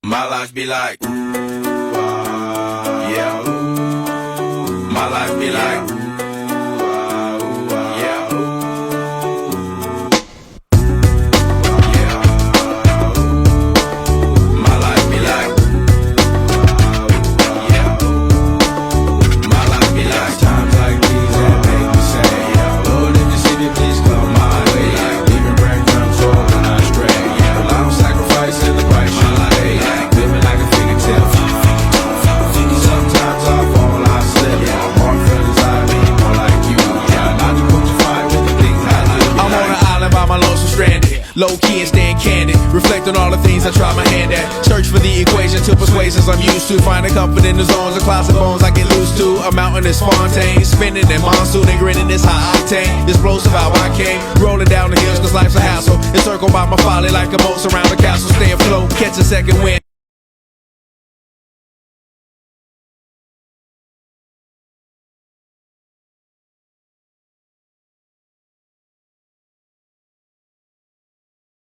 My life be like, yeah. My life be like, yeah. My life be like, yeah. My life be like times like these that make me say, Lord, if you see me, please come my way. Leaving breadcrumbs for when I stray. A lot of sacrifice in the price you pay. Living like a figure tale. Sometimes I fall, I slip. More feelings I be more like you. Not to put you fight with the things I do. I'm on an island by my lonesome stranded, low key and staying candid, reflect on all the things I try my hand at. Search for the equation to persuasions I'm used to. Finding comfort in the zones of clouds and bones I get loose to. A mountain is Fontaine, spinning in monsoon and grinning this high octane. Explosive how I came, rolling down the hills cause life's a hassle. Encircled by my folly like a moat surround the castle. Stay afloat, catch a second wind.